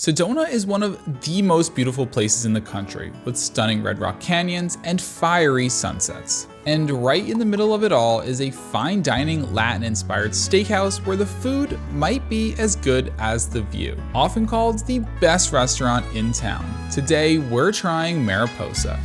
Sedona is one of the most beautiful places in the country, with stunning red rock canyons and fiery sunsets. And right in the middle of it all is a fine dining Latin-inspired steakhouse where the food might be as good as the view. Often called the best restaurant in town. Today, we're trying Mariposa.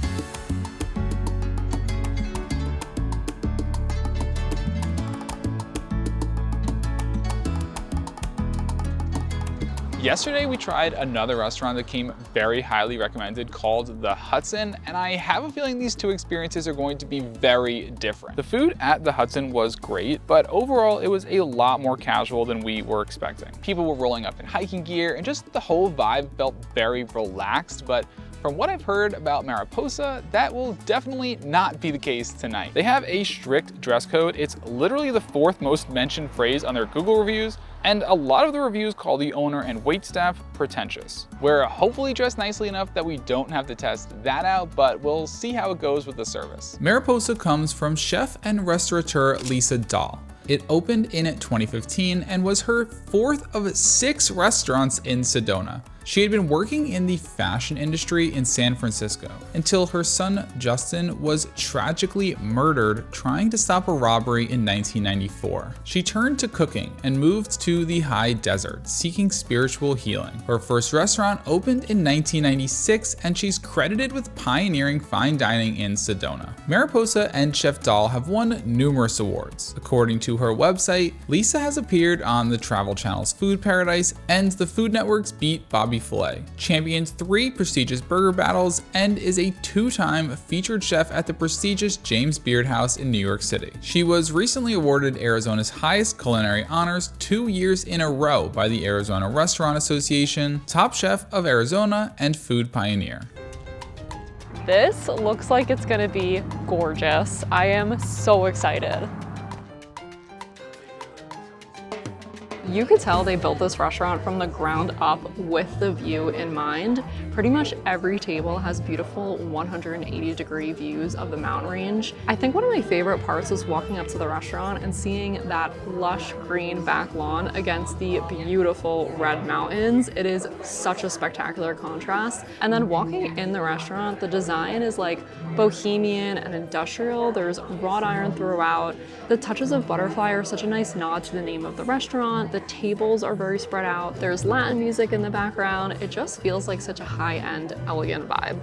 Yesterday we tried another restaurant that came very highly recommended called The Hudson, and I have a feeling these two experiences are going to be very different. The food at The Hudson was great, but overall it was a lot more casual than we were expecting. People were rolling up in hiking gear and just the whole vibe felt very relaxed, but from what I've heard about Mariposa, that will definitely not be the case tonight. They have a strict dress code. It's literally the 4th most mentioned phrase on their Google reviews, and a lot of the reviews call the owner and waitstaff pretentious. We're hopefully dressed nicely enough that we don't have to test that out, but we'll see how it goes with the service. Mariposa comes from chef and restaurateur Lisa Dahl. It opened in 2015 and was her 4th of 6 restaurants in Sedona. She had been working in the fashion industry in San Francisco until her son Justin was tragically murdered trying to stop a robbery in 1994. She turned to cooking and moved to the high desert, seeking spiritual healing. Her first restaurant opened in 1996, and she's credited with pioneering fine dining in Sedona. Mariposa and Chef Dahl have won numerous awards. According to her website, Lisa has appeared on the Travel Channel's Food Paradise and the Food Network's Beat Bobby Flay, championed 3 prestigious burger battles, and is a 2-time featured chef at the prestigious James Beard House in New York City. She was recently awarded Arizona's highest culinary honors 2 years in a row by the Arizona Restaurant Association, Top Chef of Arizona, and Food Pioneer. This looks like it's gonna be gorgeous. I am so excited. You could tell they built this restaurant from the ground up with the view in mind. Pretty much every table has beautiful 180-degree views of the mountain range. I think one of my favorite parts was walking up to the restaurant and seeing that lush green back lawn against the beautiful red mountains. It is such a spectacular contrast. And then walking in the restaurant, the design is like bohemian and industrial. There's wrought iron throughout. The touches of butterfly are such a nice nod to the name of the restaurant. The tables are very spread out. There's Latin music in the background. It just feels like such a high-end, elegant vibe.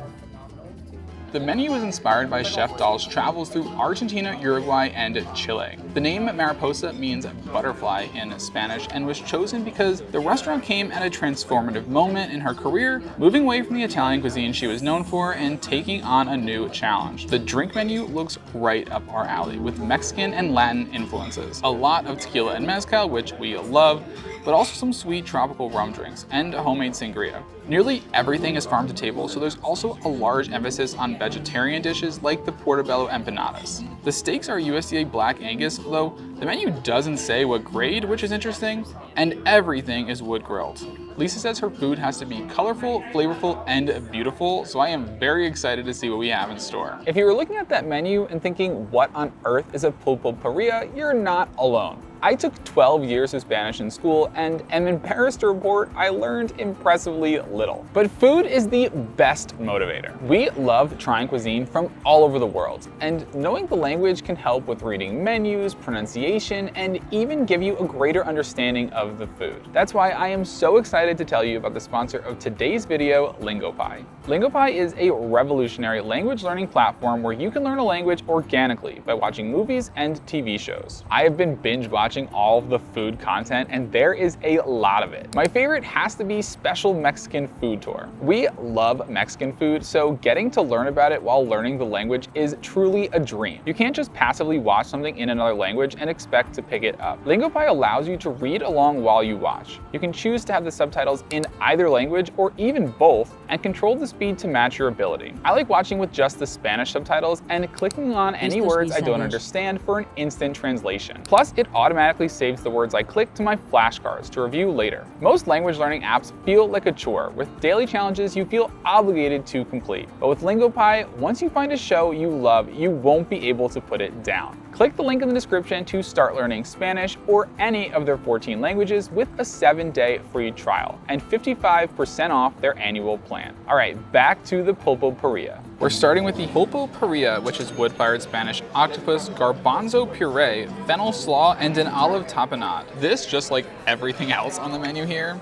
The menu was inspired by Chef Dahl's travels through Argentina, Uruguay, and Chile. The name Mariposa means butterfly in Spanish and was chosen because the restaurant came at a transformative moment in her career, moving away from the Italian cuisine she was known for and taking on a new challenge. The drink menu looks right up our alley with Mexican and Latin influences. A lot of tequila and mezcal, which we love, but also some sweet tropical rum drinks and a homemade sangria. Nearly everything is farm to table, so there's also a large emphasis on vegetarian dishes like the Portobello Empanadas. The steaks are USDA Black Angus, though the menu doesn't say what grade, which is interesting, and everything is wood grilled. Lisa says her food has to be colorful, flavorful, and beautiful, so I am very excited to see what we have in store. If you were looking at that menu and thinking, what on earth is a Pulpo Parrilla, you're not alone. I took 12 years of Spanish in school and am embarrassed to report I learned impressively little. But food is the best motivator. We love trying cuisine from all over the world, and knowing the language can help with reading menus, pronunciation, and even give you a greater understanding of the food. That's why I am so excited to tell you about the sponsor of today's video, Lingopie. Lingopie is a revolutionary language learning platform where you can learn a language organically by watching movies and TV shows. I have been binge watching all of the food content, and there is a lot of it. My favorite has to be Special Mexican Food Tour. We love Mexican food, so getting to learn about it while learning the language is truly a dream. You can't just passively watch something in another language and expect to pick it up. Lingopie allows you to read along while you watch. You can choose to have the subtitles in either language or even both, and control the speed to match your ability. I like watching with just the Spanish subtitles and clicking on any words I don't understand for an instant translation. Plus, it automatically saves the words I click to my flashcards to review later. Most language learning apps feel like a chore, with daily challenges you feel obligated to complete. But with Lingopie, once you find a show you love, you won't be able to put it down. Click the link in the description to start learning Spanish or any of their 14 languages with a 7-day free trial and 55% off their annual plan. All right, back to the Pulpo Parrilla. We're starting with the Pulpo Parrilla, which is wood-fired Spanish octopus, garbanzo puree, fennel slaw, and an olive tapenade. This, just like everything else on the menu here,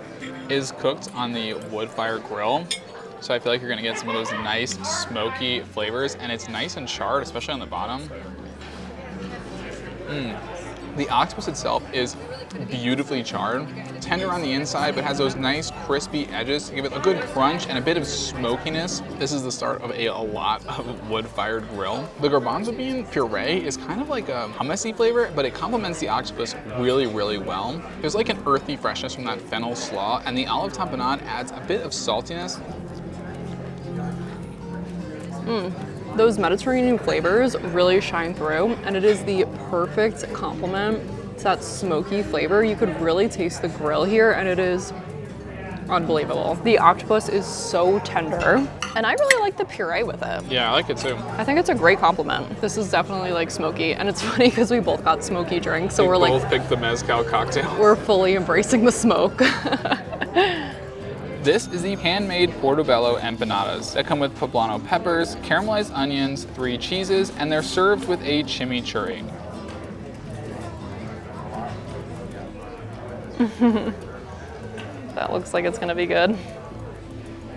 is cooked on the wood-fired grill. So I feel like you're gonna get some of those nice smoky flavors, and it's nice and charred, especially on the bottom. The octopus itself is beautifully charred, tender on the inside, but has those nice crispy edges to give it a good crunch and a bit of smokiness. This is the start of a lot of wood-fired grill. The garbanzo bean puree is kind of like a hummusy flavor, but it complements the octopus really, really well. There's like an earthy freshness from that fennel slaw, and the olive tapenade adds a bit of saltiness. Those Mediterranean flavors really shine through, and it is the perfect complement to that smoky flavor. You could really taste the grill here, and it is unbelievable. The octopus is so tender, and I really like the puree with it. Yeah, I like it too. I think it's a great compliment. This is definitely like smoky, and it's funny because we both got smoky drinks, so we're both like, picked the mezcal cocktail. we're fully embracing the smoke. This is the Handmade Portobello Empanadas that come with poblano peppers, caramelized onions, 3 cheeses, and they're served with a chimichurri. That looks like it's gonna be good.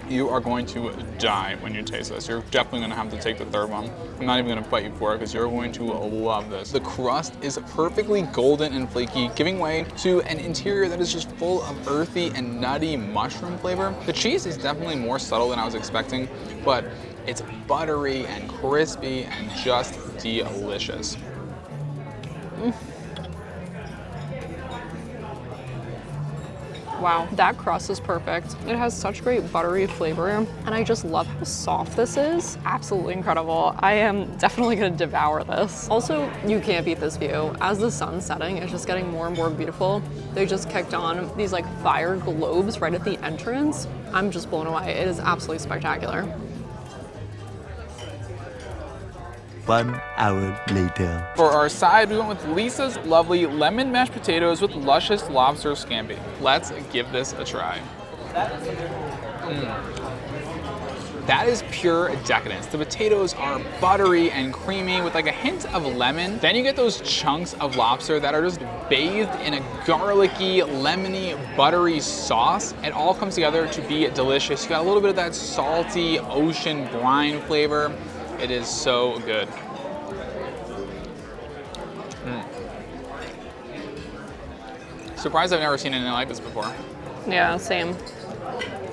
You are going to die when you taste this. You're definitely gonna have to take the third one. I'm not even gonna fight you for it because you're going to love this. The crust is perfectly golden and flaky, giving way to an interior that is just full of earthy and nutty mushroom flavor. The cheese is definitely more subtle than I was expecting, but it's buttery and crispy and just delicious. Wow, that crust is perfect. It has such great buttery flavor, and I just love how soft this is. Absolutely incredible. I am definitely gonna devour this. Also, you can't beat this view. As the sun's setting, it's just getting more and more beautiful. They just kicked on these like fire globes right at the entrance. I'm just blown away. It is absolutely spectacular. 1 hour later. For our side, we went with Lisa's lovely lemon mashed potatoes with luscious lobster scampi. Let's give this a try. That is pure decadence. The potatoes are buttery and creamy with like a hint of lemon. Then you get those chunks of lobster that are just bathed in a garlicky, lemony, buttery sauce. It all comes together to be delicious. You got a little bit of that salty ocean brine flavor. It is so good. Surprised I've never seen anything like this before. Yeah, same.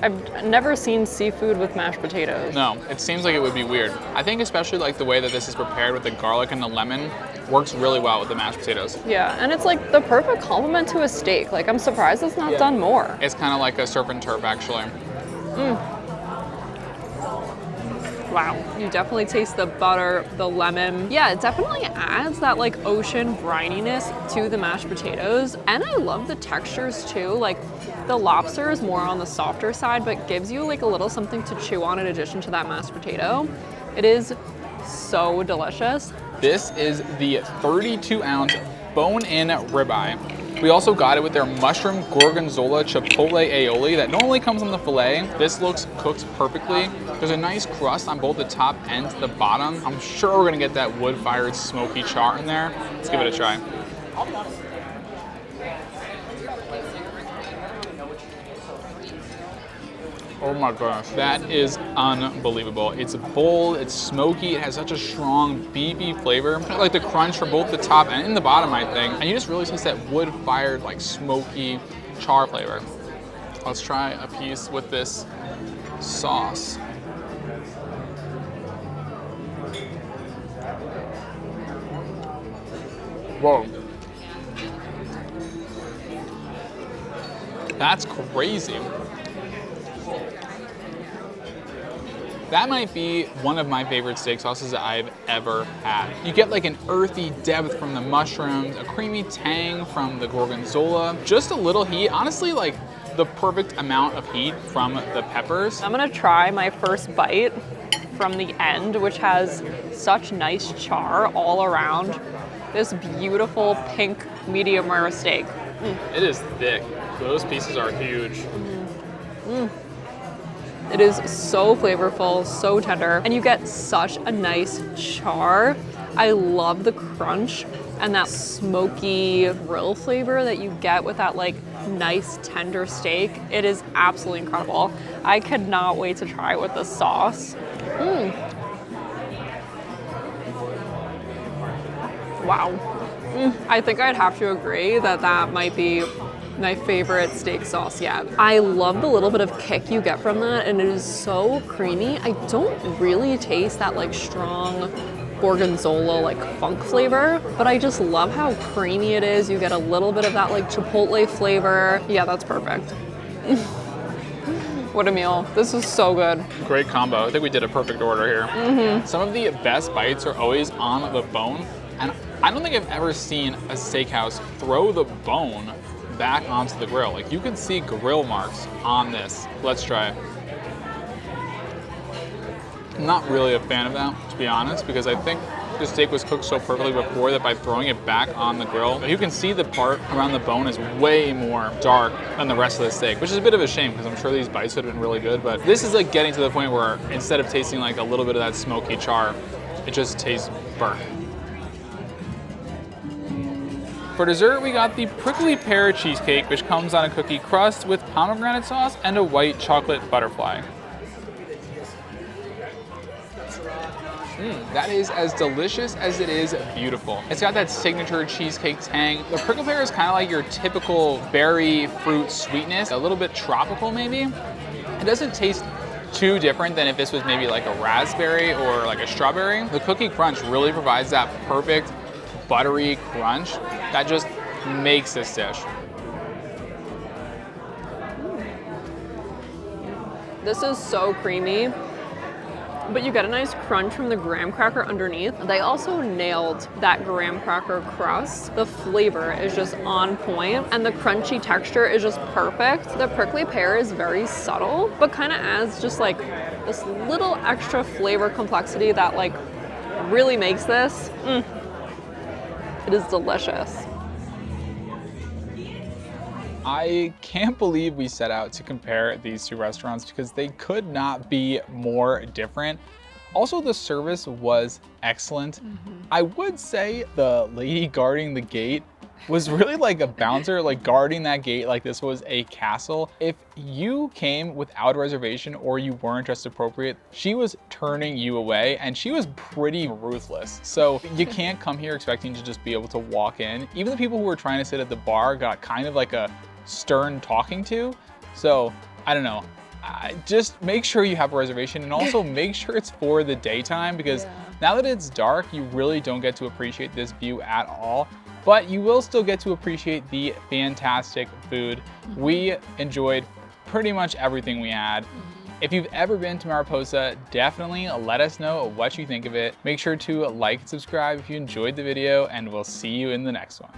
I've never seen seafood with mashed potatoes. No, it seems like it would be weird. I think especially like the way that this is prepared with the garlic and the lemon works really well with the mashed potatoes. Yeah, and it's like the perfect complement to a steak. Like, I'm surprised it's not done more. It's kind of like a surf and turf actually. Wow, you definitely taste the butter, the lemon. Yeah, it definitely adds that like ocean brininess to the mashed potatoes. And I love the textures too. Like the lobster is more on the softer side, but gives you like a little something to chew on in addition to that mashed potato. It is so delicious. This is the 32-ounce bone-in ribeye. We also got it with their mushroom gorgonzola chipotle aioli that normally comes on the filet. This looks cooked perfectly. There's a nice crust on both the top and the bottom. I'm sure we're gonna get that wood-fired smoky char in there. Let's give it a try. Oh my gosh, that is unbelievable. It's bold, it's smoky, it has such a strong beefy flavor. I like the crunch from both the top and in the bottom, I think. And you just really taste that wood-fired, like smoky char flavor. Let's try a piece with this sauce. Whoa. That's crazy. That might be one of my favorite steak sauces that I've ever had. You get like an earthy depth from the mushrooms, a creamy tang from the gorgonzola, just a little heat. Honestly, like the perfect amount of heat from the peppers. I'm gonna try my first bite from the end, which has such nice char all around. this beautiful pink medium rare steak. It is thick. Those pieces are huge. It is so flavorful, so tender, and you get such a nice char. I love the crunch and that smoky grill flavor that you get with that like nice tender steak. It is absolutely incredible. I cannot wait to try it with the sauce. Wow. I think I'd have to agree that that might be my favorite steak sauce yet. I love the little bit of kick you get from that, and it is so creamy. I don't really taste that like strong gorgonzola like funk flavor, but I just love how creamy it is. You get a little bit of that like chipotle flavor. Yeah, that's perfect. What a meal. This is so good. Great combo. I think we did a perfect order here. Some of the best bites are always on the bone, and I don't think I've ever seen a steakhouse throw the bone back onto the grill. Like, you can see grill marks on this. Let's try it. I'm not really a fan of that, to be honest, because I think the steak was cooked so perfectly before that by throwing it back on the grill, you can see the part around the bone is way more dark than the rest of the steak, which is a bit of a shame because I'm sure these bites would have been really good, but this is like getting to the point where instead of tasting like a little bit of that smoky char, it just tastes burnt. For dessert, we got the prickly pear cheesecake, which comes on a cookie crust with pomegranate sauce and a white chocolate butterfly. That is as delicious as it is beautiful. It's got that signature cheesecake tang. The prickly pear is kind of like your typical berry fruit sweetness, a little bit tropical maybe. It doesn't taste too different than if this was maybe like a raspberry or like a strawberry. The cookie crunch really provides that perfect buttery crunch that just makes this dish. This is so creamy, but you get a nice crunch from the graham cracker underneath. They also nailed that graham cracker crust. The flavor is just on point, and the crunchy texture is just perfect. The prickly pear is very subtle, but kind of adds just like this little extra flavor complexity that like really makes this. It is delicious. I can't believe we set out to compare these two restaurants because they could not be more different. Also, the service was excellent. I would say the lady guarding the gate was really like a bouncer, like guarding that gate like this was a castle. If you came without a reservation or you weren't dressed appropriate, she was turning you away, and she was pretty ruthless. So you can't come here expecting to just be able to walk in. Even the people who were trying to sit at the bar got kind of like a stern talking to. So I don't know. Just make sure you have a reservation, and also make sure it's for the daytime, because now that it's dark, you really don't get to appreciate this view at all. But you will still get to appreciate the fantastic food. We enjoyed pretty much everything we had. If you've ever been to Mariposa, definitely let us know what you think of it. Make sure to like and subscribe if you enjoyed the video, and we'll see you in the next one.